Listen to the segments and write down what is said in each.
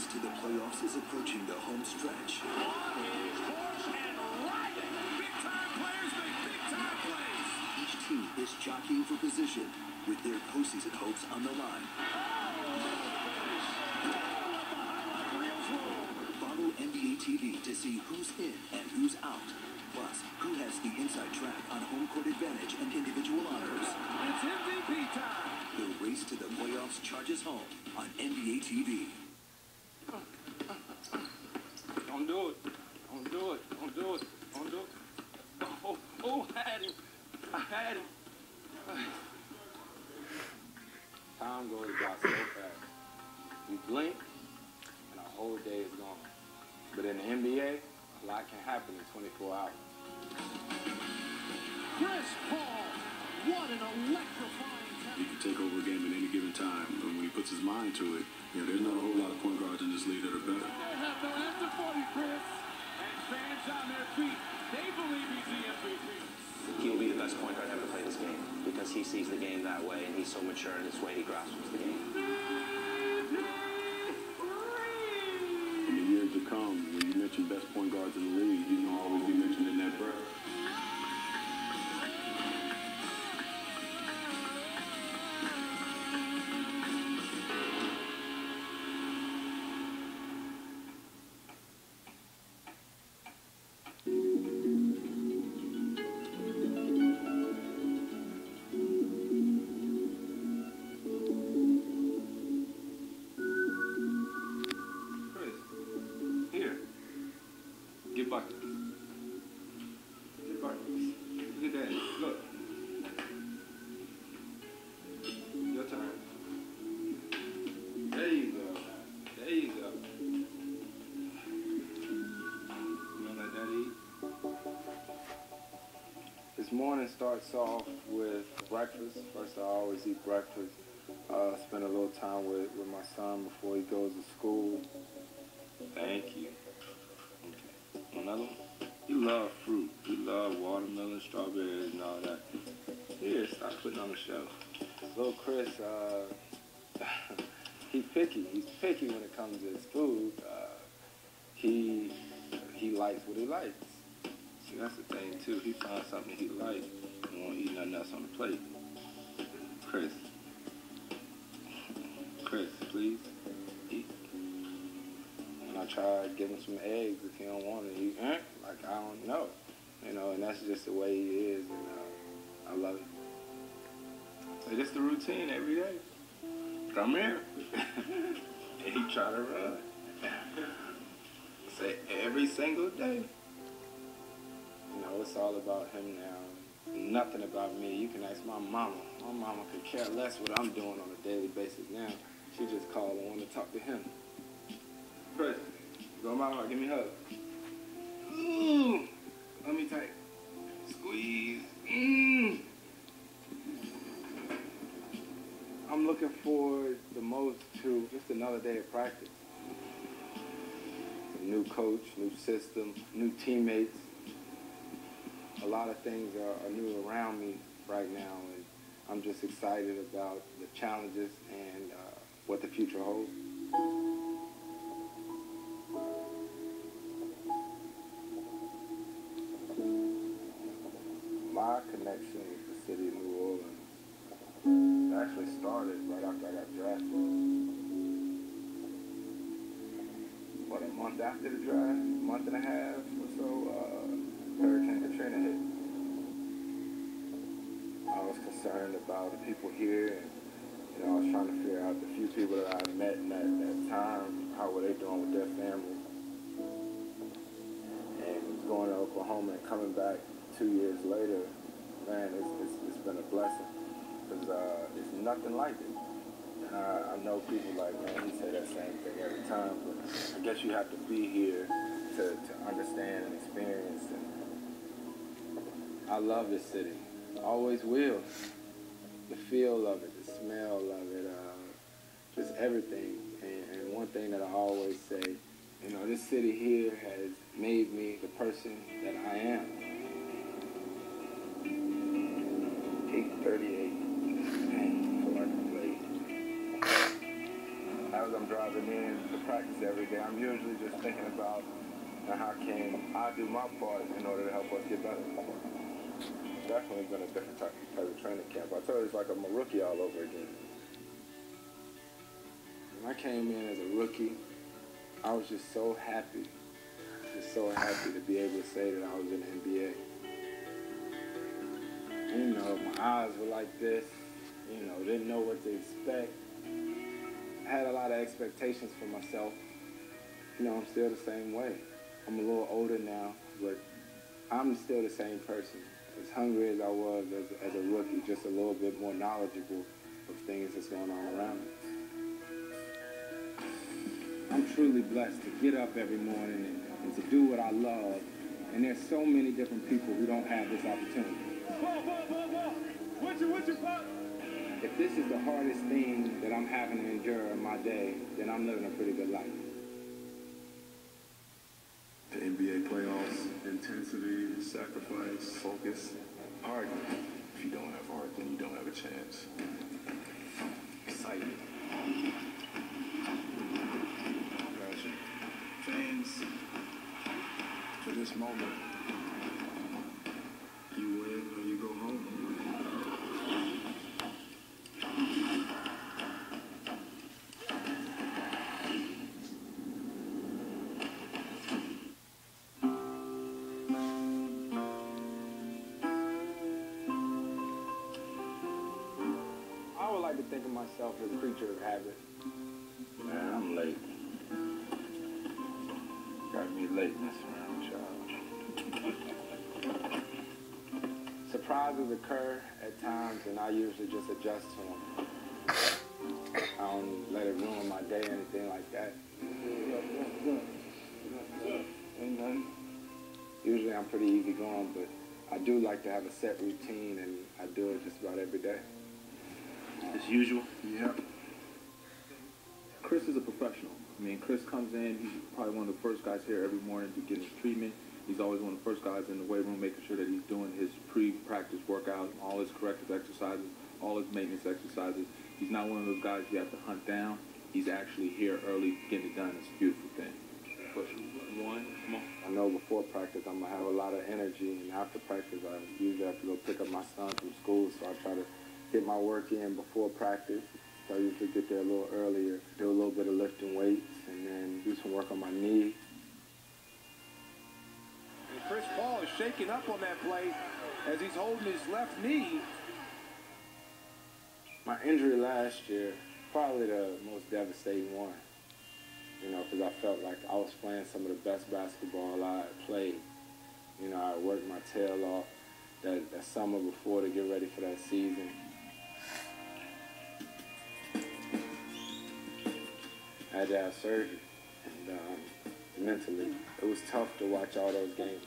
race to the playoffs is approaching the home stretch. On his horse and riding. Big-time players make big-time plays. Each team is jockeying for position with their postseason hopes on the line. Follow NBA TV to see who's in and who's out. Plus, who has the inside track on home court advantage and individual honors. It's MVP time. The race to the playoffs charges home on NBA TV. Don't do it. Don't do it. Don't do it. Don't do it. Oh, I had him. I had him. Time goes by so fast. You blink, and a whole day is gone. But in the NBA, a lot can happen in 24 hours. Chris Paul, what an electrifying time. He can take over a game at any given time. And when he puts his mind to it, there's not a whole lot of point guards in this league that are better. They have no answer for you, Chris. And fans on their feet, they believe he's the MVP. He'll be the best point guard ever to play this game because he sees the game that way and he's so mature in his way he grasps the game. In the years to come, when you mention best point guards in the league, you know I'll always be mentioned in that breath. Get buckets. Get buckets. Look at that. Look. Your turn. There you go. There you go. You wanna let that eat? This morning starts off with breakfast. First, I always eat breakfast. Spend a little time with my son before he goes to school. Thank you. Another one? You love fruit. You love watermelon, strawberries, and all that. Here, stop putting on the shelf. Little Chris, he's picky. He's picky when it comes to his food. He likes what he likes. See, that's the thing, too. He finds something he likes and won't eat nothing else on the plate. Chris, please, eat. And I try to give him some eggs if he don't want to eat. Like, I don't know. And that's just the way he is, and I love it. It's just the routine every day. Come here. And he try to run. Say every single day. It's all about him now. Nothing about me. You can ask my mama. My mama could care less what I'm doing on a daily basis now. She just called and wanted to talk to him. Chris, go mama, give me a hug. Ooh, let me tight. Squeeze. I'm looking forward the most to just another day of practice. A new coach, new system, new teammates. A lot of things are new around me right now, and I'm just excited about the challenges and what the future holds. My connection with the city of New Orleans actually started right after I got drafted. What, a month after the draft, month and a half or so, Hurricane Katrina hit. I was concerned about the people here, and I was trying to figure out the few people that I met in that time, how were they doing with their families. And going to Oklahoma and coming back 2 years later, man, it's been a blessing, because it's nothing like it. And I know people like, man, he say that same thing every time, but I guess you have to be here to understand and experience. And I love this city. Always will. The feel of it, the smell of it, just everything. And one thing that I always say, this city here has made me the person that I am. 8:38. Man, I feel like I'm late. That was a I'm driving in to practice every day, I'm usually just thinking about how can I do my part in order to help us get better. It's definitely been a different type of training camp. I told you it's like I'm a rookie all over again. When I came in as a rookie, I was just so happy to be able to say that I was in the NBA. You know, my eyes were like this, you know, didn't know what to expect. I had a lot of expectations for myself. You know, I'm still the same way. I'm a little older now, but I'm still the same person. As hungry as I was as a rookie, just a little bit more knowledgeable of things that's going on around me. I'm truly blessed to get up every morning and to do what I love. And there's so many different people who don't have this opportunity. What's your pop? If this is the hardest thing that I'm having to endure in my day, then I'm living a pretty good life. The NBA playoffs, intensity, sacrifice, focus, heart. If you don't have heart, then you don't have a chance. Excited. Passion. Fans, for this moment, you win or you go home. I would like to think of myself as a creature of habit. Man, I'm late. Got me late messing around with y'all. Surprises occur at times, and I usually just adjust to them. I don't let it ruin my day or anything like that. Ain't nothing. Usually I'm pretty easygoing, but I do like to have a set routine, and I do it just about every day. As usual? Yep. Chris is a professional. I mean, Chris comes in, he's probably one of the first guys here every morning to get his treatment. He's always one of the first guys in the weight room making sure that he's doing his pre-practice workout, all his corrective exercises, all his maintenance exercises. He's not one of those guys you have to hunt down. He's actually here early, getting it done. It's a beautiful thing. Push one, come on. I know before practice I'm going to have a lot of energy, and after practice I usually have to go pick up my son from school, so I try to get my work in before practice. So I usually get there a little earlier, do a little bit of lifting weights, and then do some work on my knee. And Chris Paul is shaking up on that play as he's holding his left knee. My injury last year, probably the most devastating one. You know, because I felt like I was playing some of the best basketball I had played. You know, I worked my tail off that summer before to get ready for that season. I had to have surgery, and mentally, it was tough to watch all those games.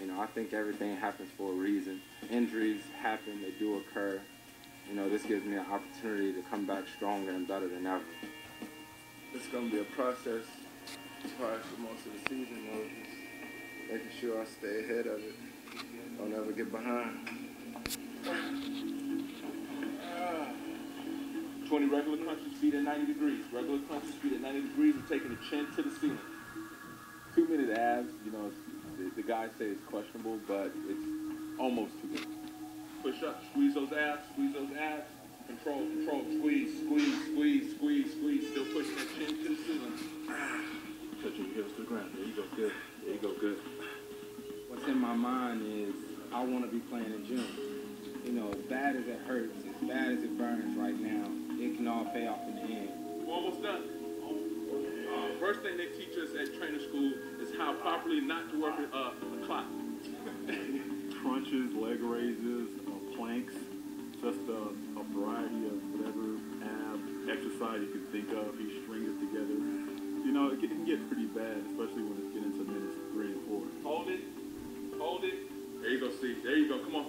You know, I think everything happens for a reason. Injuries happen, they do occur. You know, this gives me an opportunity to come back stronger and better than ever. It's going to be a process, probably for most of the season, though, just making sure I stay ahead of it. Don't ever get behind. 20 regular crunches, feet at 90 degrees. Regular crunches, feet at 90 degrees, and taking the chin to the ceiling. 2-minute abs, you know, the guys say it's questionable, but it's almost 2 minutes. Push up, squeeze those abs, control, squeeze, still pushing that chin to the ceiling. Touching your heels to the ground, there you go, good. What's in my mind is I want to be playing in June. You know, as bad as it hurts, as bad as it burns right now, it can all pay off in the end. We're almost done. First thing they teach us at trainer school is how properly not to work a clock. Crunches, leg raises, planks, just a variety of whatever ab exercise you can think of. You string it together. You know, it can get pretty bad, especially when it's getting to minutes 3 and 4. Hold it. There you go, Steve. There you go. Come on,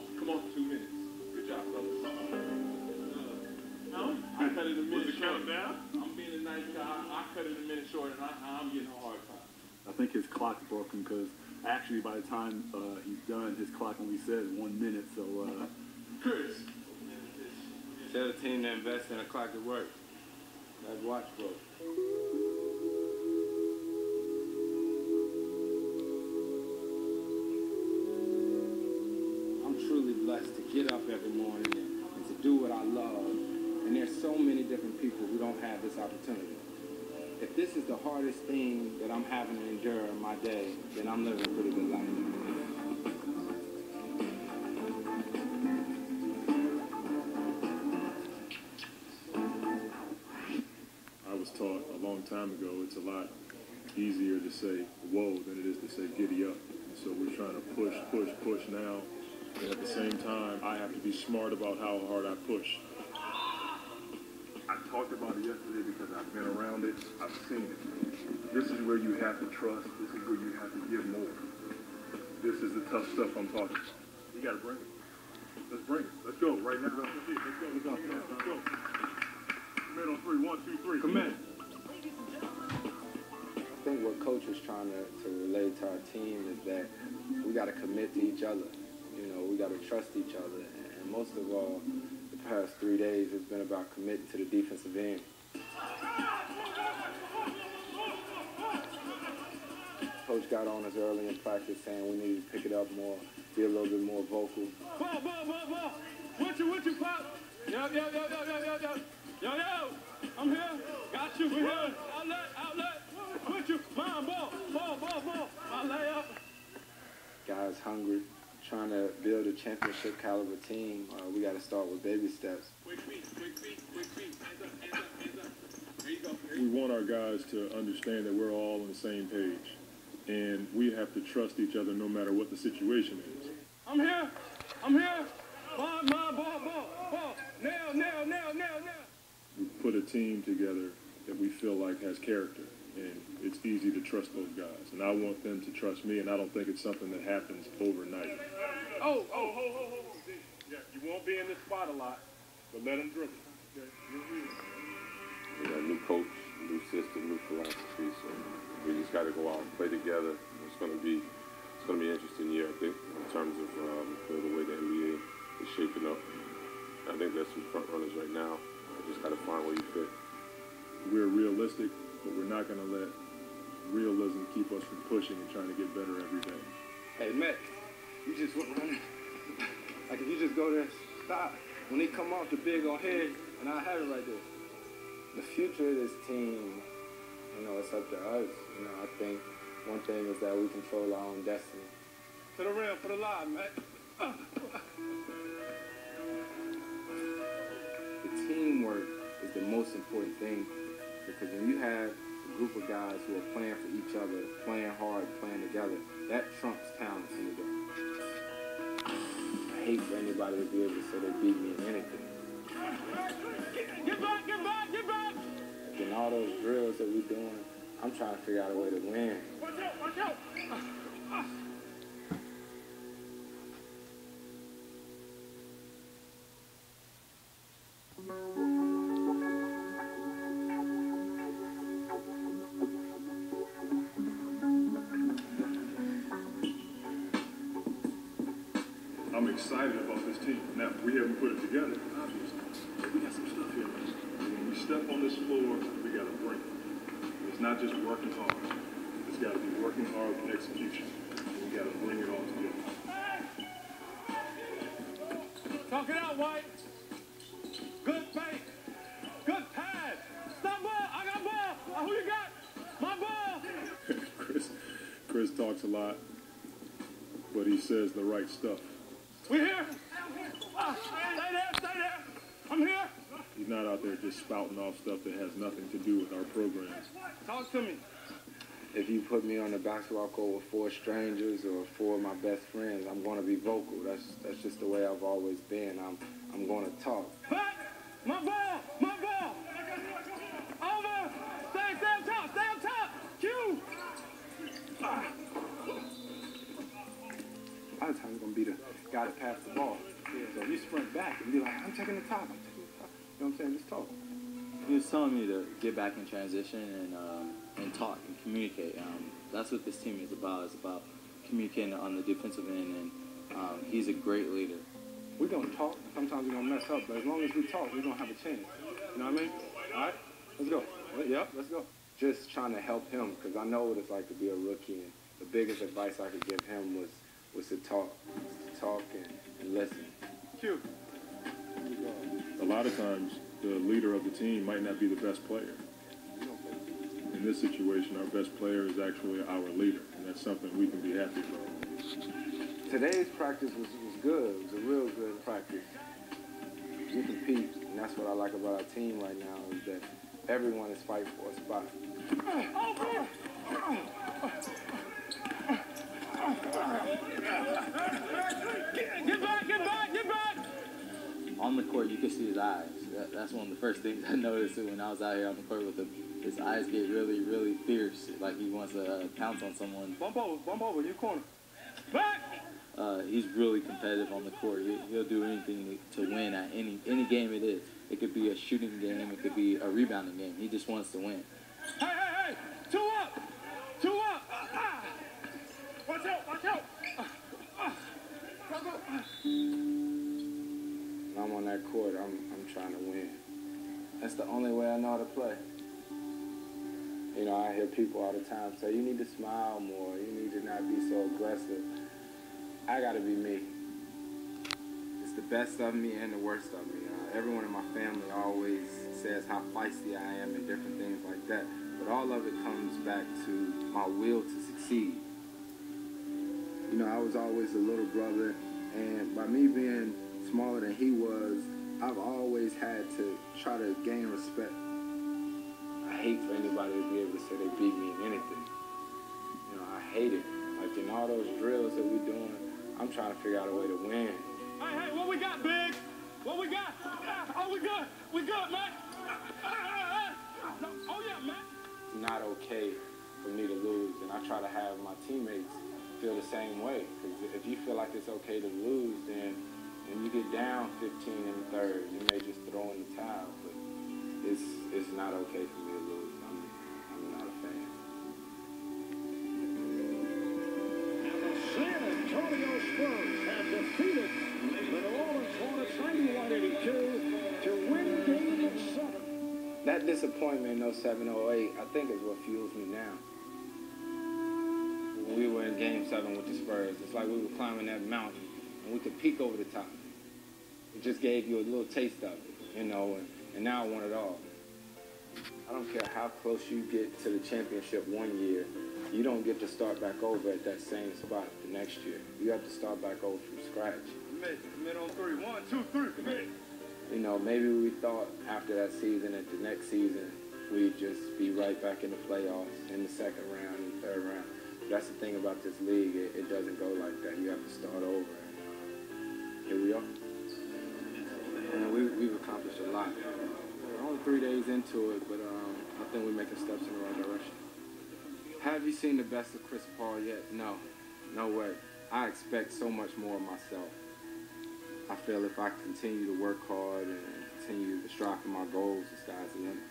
2 minutes. Good job, fellas. No, I cut it a minute short. I'm being a nice guy. I cut it a minute short, and I'm getting a hard time. I think his clock's broken because actually by the time he's done, his clock only says 1 minute. So, Chris. Tell the team to invest in a clock that works. That watch broke. I'm truly blessed to get up every morning and to do what I love. And there's so many different people who don't have this opportunity. If this is the hardest thing that I'm having to endure in my day, then I'm living a pretty good life. I was taught a long time ago it's a lot easier to say whoa than it is to say giddy up. And so we're trying to push now. And at the same time, I have to be smart about how hard I push. I talked about it yesterday because I've been around it. I've seen it. This is where you have to trust. This is where you have to give more. This is the tough stuff I'm talking about. You got to bring it. Let's bring it. Let's go right now. Let's go. Let's go. Commit on 3. 1, 2, 3. Commit. I think what Coach is trying to relay to our team is that we got to commit to each other. You know, we got to trust each other. And most of all, the past 3 days has been about committing to the defensive end. Coach got on us early in practice saying we need to pick it up more, be a little bit more vocal. Ball. What you, Pop? Yo. I'm here. Got you. We're here. Outlet. What you? Ball. My layup. Guys hungry, trying to build a championship caliber team. We got to start with baby steps. Quick feet. Hands up. There you go. We want our guys to understand that we're all on the same page. And we have to trust each other no matter what the situation is. I'm here. Ball. Nail. We put a team together that we feel like has character. And it's easy to trust those guys. And I want them to trust me, and I don't think it's something that happens overnight. Oh. Yeah, you won't be in this spot a lot, but let them dribble. Okay? We got a new coach, new system, new philosophy, so we just got to go out and play together. It's going to be an interesting year, I think, in terms of the way the NBA is shaping up. I think there's some front runners right now. Just got to find where you fit. We're realistic, but we're not going to let realism keep us from pushing and trying to get better every day. Hey, Matt, you just went running. Like, if you just go there, stop. When they come off, the big on head, and I have it right there. The future of this team, you know, it's up to us. You know, I think one thing is that we control our own destiny. To the rim, for the line, Matt. The teamwork is the most important thing, because when you have a group of guys who are playing for each other, playing hard, playing together, that trumps talent in the game. I hate for anybody to be able to say they beat me in anything. Get back! Like in all those drills that we're doing, I'm trying to figure out a way to win. Watch out! I'm excited about this team. Now, we haven't put it together, obviously. But we got some stuff here, man. When we step on this floor, we got to bring it. It's not just working hard. It's got to be working hard with execution. And we got to bring it all together. Talk it out, White. Good fake. Good pass. Stop ball. I got ball. Who you got? My ball. Chris talks a lot, but he says the right stuff. We here. Stay there. I'm here. He's not out there just spouting off stuff that has nothing to do with our programs. Talk to me. If you put me on the basketball court with 4 strangers or 4 of my best friends, I'm going to be vocal. That's just the way I've always been. I'm going to talk. Back. My ball. Over. Stay on top. Q. A lot of times, you're going to be the guy that passed the ball. So if you sprint back and be like, I'm taking the top. You know what I'm saying? Just talk. He was telling me to get back in transition and talk and communicate. That's what this team is about. It's about communicating on the defensive end, and he's a great leader. We're going to talk. Sometimes we're going to mess up, but as long as we talk, we're going to have a chance. You know what I mean? All right? Let's go. Yep, let's go. Just trying to help him because I know what it's like to be a rookie, and the biggest advice I could give him was to talk and listen. Q. A lot of times, the leader of the team might not be the best player. In this situation, our best player is actually our leader, and that's something we can be happy about. Today's practice was good. It was a real good practice. We compete, and that's what I like about our team right now is that everyone is fighting for a spot. Get back! On the court, you can see his eyes. That's one of the first things I noticed when I was out here on the court with him. His eyes get really, really fierce, like he wants to pounce on someone. Bump over, you corner. Back! He's really competitive on the court. He'll do anything to win at any game it is. It could be a shooting game. It could be a rebounding game. He just wants to win. Hey! Two up! Watch out! When I'm on that court, I'm trying to win. That's the only way I know how to play. You know, I hear people all the time say, you need to smile more. You need to not be so aggressive. I got to be me. It's the best of me and the worst of me. Everyone in my family always says how feisty I am and different things like that. But all of it comes back to my will to succeed. You know, I was always the little brother, and by me being smaller than he was, I've always had to try to gain respect. I hate for anybody to be able to say they beat me in anything. You know, I hate it. Like in all those drills that we're doing, I'm trying to figure out a way to win. Hey, what we got, Big? What we got? Oh, we good, man. Oh, yeah, man. It's not okay for me to lose, and I try to have my teammates feel the same way. Because if you feel like it's okay to lose, then when you get down 15 in the third, you may just throw in the towel. But it's not okay for me to lose. I'm not a fan. And the San Antonio Spurs have defeated the New Orleans Hornets 91-82 to win Game 7. That disappointment in 07-08, I think, is what fuels me now. When we were in Game 7 with the Spurs, it's like we were climbing that mountain, and we could peek over the top. It just gave you a little taste of it, you know, and now I want it all. I don't care how close you get to the championship one year, you don't get to start back over at that same spot the next year. You have to start back over from scratch. Mid on three. 1, 2, 3. Commit. You know, maybe we thought after that season, at the next season, we'd just be right back in the playoffs in the second round and third round. But that's the thing about this league. It doesn't go like that. You have to start over. And here we are. And we've accomplished a lot. We're only 3 days into it, but I think we're making steps in the right direction. Have you seen the best of Chris Paul yet? No. No way. I expect so much more of myself. I feel if I continue to work hard and continue to strive for my goals, the sky's the limit.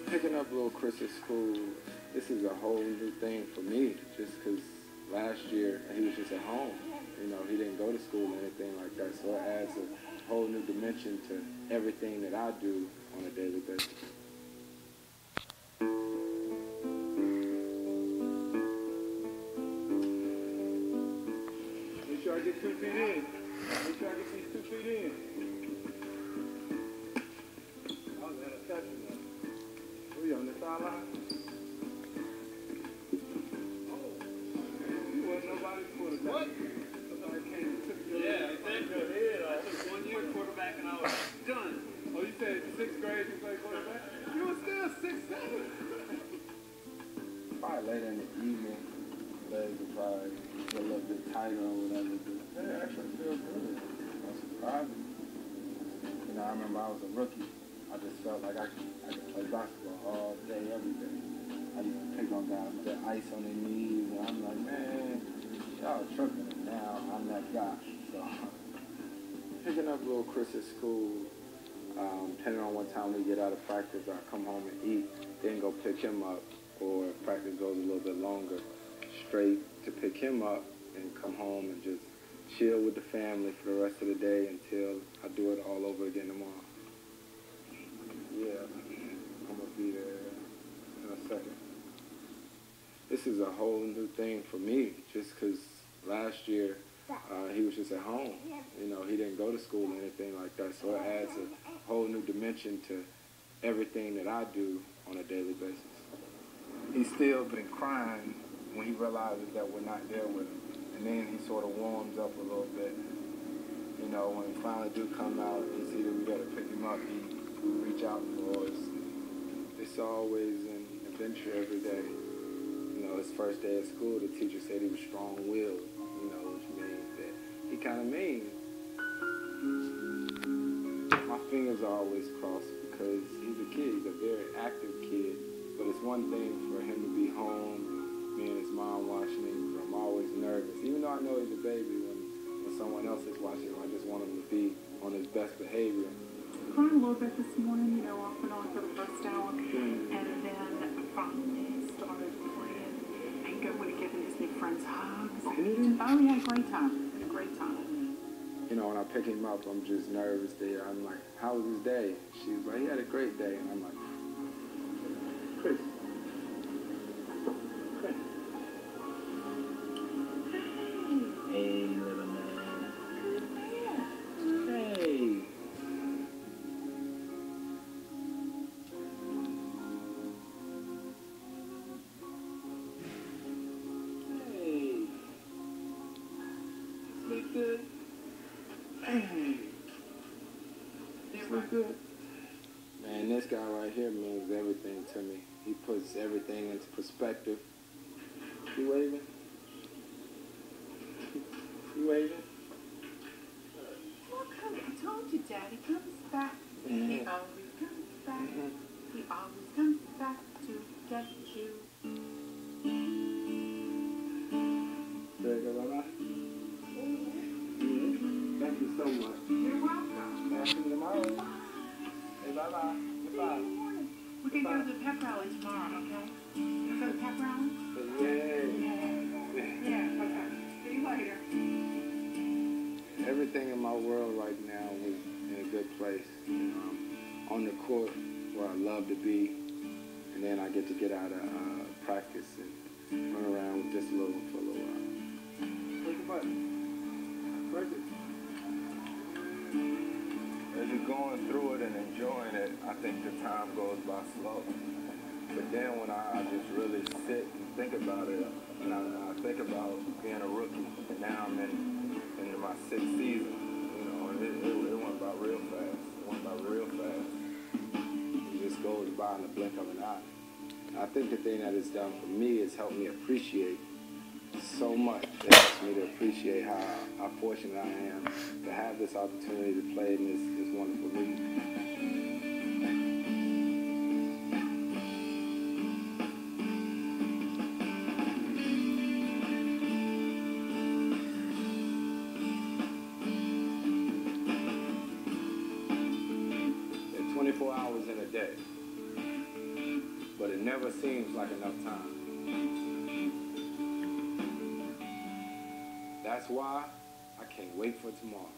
Picking up little Chris at school, this is a whole new thing for me, just because last year he was just at home. You know, he didn't go to school or anything like that, so it adds a whole new dimension to everything that I do on a daily basis. Make sure I get 2 feet in. Make sure I get these 2 feet in. I was at a touching one. We on the sideline? Oh, you wasn't nobody's quarterback. What? Somebody came and took your head off. 1 year quarterback and I was done. Oh, you said 6th grade you played quarterback? You were still 6'7". Probably later in the evening, legs would probably get a little bit tighter or whatever. But it actually feels good. That's surprising. You know, I remember I was a rookie. I just felt like I could play basketball all day, every day. I used to pick on guys with their ice on their knees, and I'm like, man, y'all tripping. And now I'm that guy. So picking up little Chris at school, depending on what time we get out of practice, I come home and eat, then go pick him up, or if practice goes a little bit longer, straight to pick him up and come home and just chill with the family for the rest of the day until I do it all over again tomorrow. Yeah, I'm gonna be there in a second. This is a whole new thing for me, just because last year he was just at home. You know, he didn't go to school or anything like that, so it adds a whole new dimension to everything that I do on a daily basis. He's still been crying when he realizes that we're not there with him. And then he sort of warms up a little bit. You know, when we finally do come out and see that we got to pick him up, he reach out for us. It's always an adventure every day. You know, his first day at school, the teacher said he was strong-willed, you know, which means that he kind of mean. My fingers are always crossed because he's a kid. He's a very active kid. But it's one thing for him to be home and me and his mom watching him. But I'm always nervous. Even though I know he's a baby, when someone else is watching him, I just want him to be on his best behavior. Cried a little bit this morning, you know, off and on for the first hour. And then finally started playing and going to giving his new friends hugs. Oh, we had a great time. We had a great time. You know, when I pick him up, I'm just nervous there. I'm like, how was his day? She was like, he had a great day. And I'm like, Chris. Hey, little man. Hey. Hey. Sleep good? Hey. Sleep good? Man, this guy right here means everything to me. He puts everything into perspective. You waving? You waving? Look, I told you, Daddy comes back. He always comes back. He always comes back to get you. There you go, bye-bye. Thank you so much. You're welcome. I'll see you tomorrow. Hey, bye-bye. Goodbye. We can go to the pep rally tomorrow, okay? You go to the pep rally? Yeah, okay. See you later. Everything in my world right now is in a good place. You know, I'm on the court where I love to be, and then I get to get out of practice and run around just for a little while. Click the button. Press it. As you're going through it and enjoying it, I think the time goes by slow. But then when I just really sit and think about it, and I think about being a rookie, and now I'm into my 6th season, you know, and it went by real fast. It went by real fast. It just goes by in the blink of an eye. And I think the thing that it's done for me is helped me appreciate so much. It helps me to appreciate how fortunate I am to have this opportunity to play in this wonderful league. There are 24 hours in a day, but it never seems like enough time. That's why I can't wait for tomorrow.